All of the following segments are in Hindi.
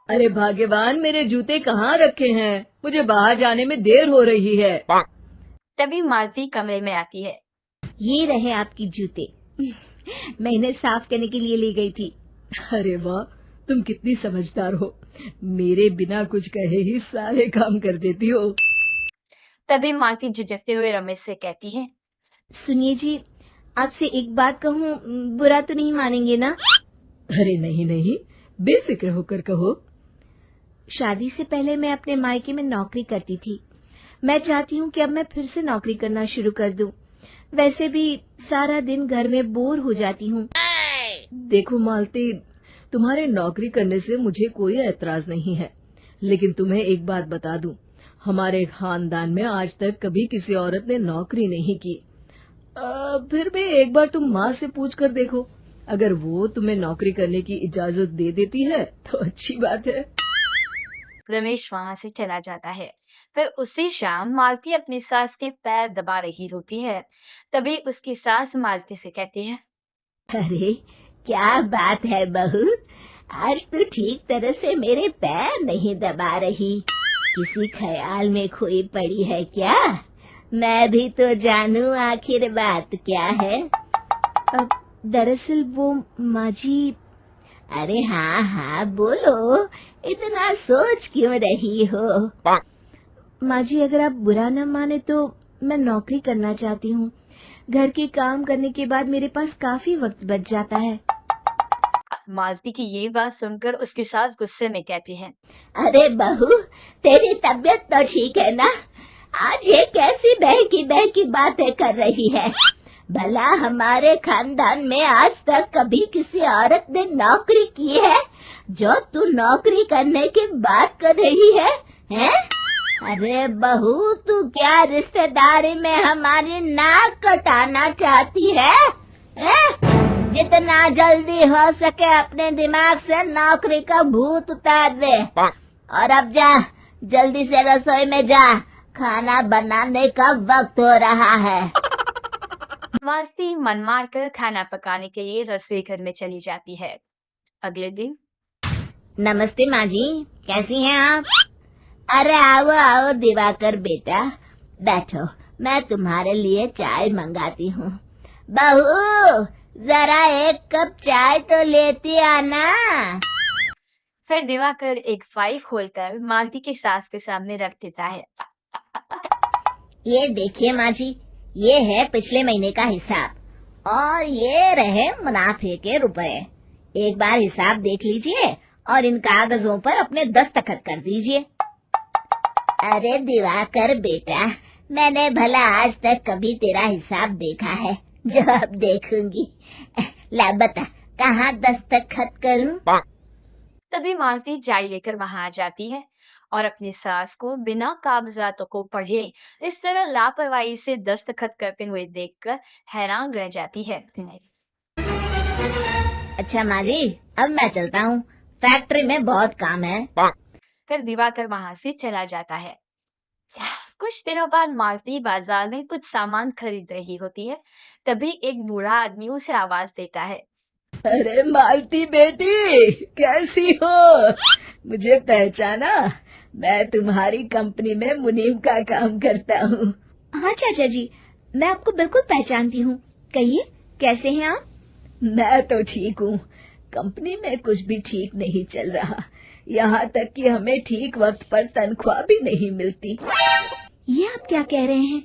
अरे भाग्यवान, मेरे जूते कहाँ रखे हैं? मुझे बाहर जाने में देर हो रही है। तभी मालती कमरे में आती है। ये रहे आपकी जूते। मैं इन्हें साफ करने के लिए ले गई थी। अरे वाह, तुम कितनी समझदार हो। मेरे बिना कुछ कहे ही सारे काम कर देती हो। तभी मालती झिझकते हुए रमेश से कहती है। सुनिए जी, आपसे एक बात कहूँ, बुरा तो नहीं मानेंगे ना? अरे नहीं नहीं, बेफिक्र होकर कहो। शादी से पहले मैं अपने मायके में नौकरी करती थी। मैं चाहती हूँ कि अब मैं फिर से नौकरी करना शुरू कर दूं। वैसे भी सारा दिन घर में बोर हो जाती हूँ। देखो मालती, तुम्हारे नौकरी करने से मुझे कोई ऐतराज नहीं है, लेकिन तुम्हें एक बात बता दूं, हमारे खानदान में आज तक कभी किसी औरत ने नौकरी नहीं की। फिर भी एक बार तुम माँ से पूछ कर देखो, अगर वो तुम्हें नौकरी करने की इजाजत दे देती है तो अच्छी बात है। रमेश वहां से चला जाता है। फिर उसी शाम मालती अपनी सास के पैर दबा रही होती है। तभी उसकी सास मालती से कहती है। अरे क्या बात है बहू, आज तो ठीक तरह से मेरे पैर नहीं दबा रही। किसी ख्याल में खोई पड़ी है क्या? मैं भी तो जानूं आखिर बात क्या है। अब दरअसल वो माँ जी। अरे हाँ हाँ बोलो, इतना सोच क्यों रही हो? माँ जी, अगर आप बुरा न माने तो मैं नौकरी करना चाहती हूँ। घर के काम करने के बाद मेरे पास काफी वक्त बच जाता है। मालती की ये बात सुनकर उसकी सास गुस्से में कहती है। अरे बहू, तेरी तबीयत तो ठीक है ना? आज ये कैसी बहकी बातें कर रही है? भला हमारे खानदान में आज तक कभी किसी औरत ने नौकरी की है जो तू नौकरी करने की बात कर रही है? हैं? अरे बहू, तू क्या रिश्तेदारी में हमारी नाक कटाना चाहती है? हैं? जितना जल्दी हो सके अपने दिमाग से नौकरी का भूत उतार दे। और अब जा, जल्दी से रसोई में जा, खाना बनाने का वक्त हो रहा है। मालती मन मार कर खाना पकाने के लिए रसोई घर में चली जाती है। अगले दिन। नमस्ते माँ जी, कैसी हैं आप? अरे आओ आओ दिवाकर बेटा, बैठो, मैं तुम्हारे लिए चाय मंगाती हूँ। बहू, जरा एक कप चाय तो लेती आना। फिर दिवाकर एक फाइल खोलकर मालती की सास के सामने रख देता है। ये देखिए माँ जी, ये है पिछले महीने का हिसाब और ये रहे मुनाफे के रुपए। एक बार हिसाब देख लीजिए और इन कागजों पर अपने दस्तखत कर दीजिए। अरे दिवाकर बेटा, मैंने भला आज तक कभी तेरा हिसाब देखा है जो अब देखूंगी? ला बता, कहाँ दस्तखत करूं? तभी मालती चाय लेकर वहां आ जाती है और अपनी सास को बिना कागजातों को पढ़े इस तरह लापरवाही से दस्तखत करते हुए देखकर हैरान रह जाती है। अच्छा माँ जी, अब मैं चलता हूँ, फैक्ट्री में बहुत काम है। फिर दिवाकर वहां से चला जाता है। कुछ दिनों बाद मालती बाजार में कुछ सामान खरीद रही होती है। तभी एक बूढ़ा आदमी उसे आवाज देता है। अरे मालती बेटी, कैसी हो? मुझे पहचाना? मैं तुम्हारी कंपनी में मुनीम का काम करता हूँ। हाँ चाचा जी, मैं आपको बिल्कुल पहचानती हूँ। कहिए, कैसे हैं आप? मैं तो ठीक हूँ। कंपनी में कुछ भी ठीक नहीं चल रहा, यहाँ तक कि हमें ठीक वक्त पर तनख्वाह भी नहीं मिलती। ये आप क्या कह रहे हैं?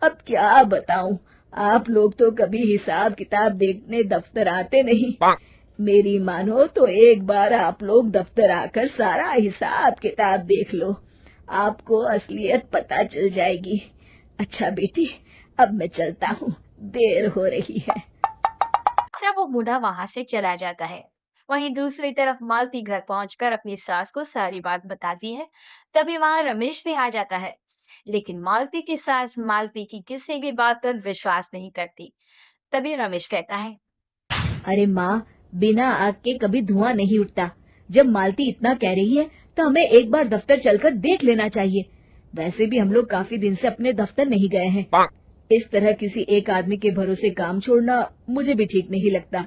अब क्या बताऊं, आप लोग तो कभी हिसाब किताब देखने दफ्तर आते नहीं। मेरी मानो तो एक बार आप लोग दफ्तर आकर सारा हिसाब किताब देख लो, आपको असलियत पता चल जाएगी। अच्छा बेटी, अब मैं चलता हूँ, देर हो रही है। तब वो बूढ़ा वहां से चला जाता है। वहीं दूसरी तरफ मालती घर पहुंचकर अपनी सास को सारी बात बताती है। तभी वहां रमेश भी आ जाता है, लेकिन मालती की सास मालती की किसी भी बात पर विश्वास नहीं करती। तभी रमेश कहता है। अरे माँ, बिना आग के कभी धुआं नहीं उठता। जब मालती इतना कह रही है तो हमें एक बार दफ्तर चलकर देख लेना चाहिए। वैसे भी हम लोग काफी दिन से अपने दफ्तर नहीं गए हैं। इस तरह किसी एक आदमी के भरोसे काम छोड़ना मुझे भी ठीक नहीं लगता।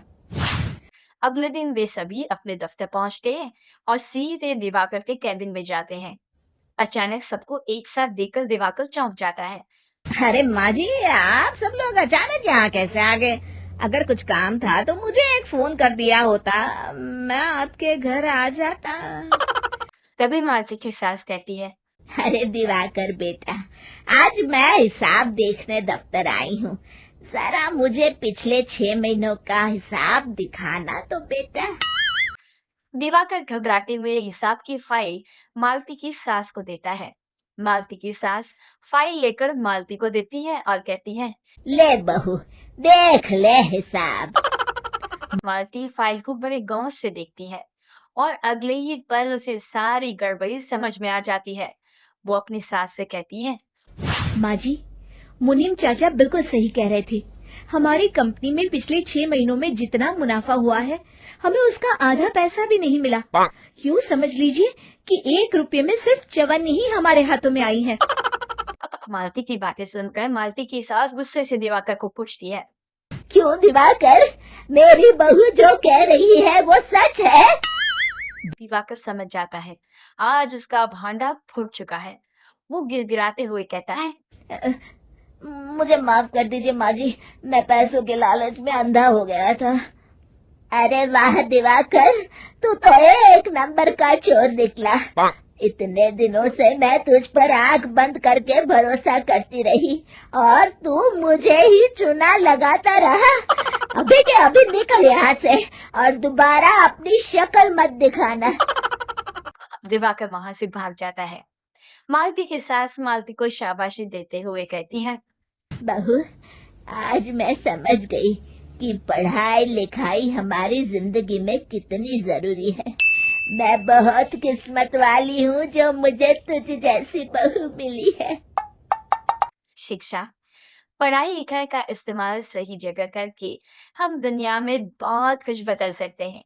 अगले दिन वे सभी अपने दफ्तर पहुंचते हैं और सीधे दिवाकर के कैबिन में जाते हैं। अचानक सबको एक साथ देखकर दिवाकर चौंक जाता है। अरे माँ जी, आप सब लोग अचानक यहाँ कैसे आ गए? अगर कुछ काम था तो मुझे एक फोन कर दिया होता, मैं आपके घर आ जाता। तभी मालती की सास कहती है, अरे दिवाकर बेटा, आज मैं हिसाब देखने दफ्तर आई हूँ। जरा मुझे पिछले 6 महीनों का हिसाब दिखाना तो बेटा। दिवाकर घबराते हुए हिसाब की फाइल मालती की सास को देता है। मालती की सास फाइल लेकर मालती को देती है और कहती है, ले बहू, देख ले हिसाब। मालती फाइल को बड़े गौर से देखती है और अगले ही पल उसे सारी गड़बड़ी समझ में आ जाती है। वो अपनी सास से कहती है, माँ जी, मुनीम चाचा बिल्कुल सही कह रहे थे। हमारी कंपनी में पिछले 6 महीनों में जितना मुनाफा हुआ है, हमें उसका आधा पैसा भी नहीं मिला। यूँ समझ लीजिए कि 1 रुपये में सिर्फ चवन्नी ही हमारे हाथों में आई है। मालती की बातें सुनकर मालती की सास गुस्से से दिवाकर को पूछती है, क्यों दिवाकर, मेरी बहू जो कह रही है वो सच है? दिवाकर समझ जाता है आज उसका भांडा फूट चुका है। वो गिड़गिड़ाते हुए कहता है, मुझे माफ कर दीजिए माँ जी, मैं पैसों के लालच में अंधा हो गया था। अरे वाह दिवाकर, तू तो एक नंबर का चोर निकला। इतने दिनों से मैं तुझ पर आंख बंद करके भरोसा करती रही और तू मुझे ही चुना लगाता रहा। अभी के अभी निकल यहाँ से और दोबारा अपनी शक्ल मत दिखाना। दिवाकर वहां से भाग जाता है। मालती की सास मालती को शाबाशी देते हुए कहती है, बहू, आज मैं समझ गई कि पढ़ाई लिखाई हमारी जिंदगी में कितनी जरूरी है। मैं बहुत किस्मत वाली हूँ जो मुझे तुझ जैसी बहू मिली है। शिक्षा, पढ़ाई लिखाई का इस्तेमाल सही जगह करके हम दुनिया में बहुत कुछ बदल सकते हैं।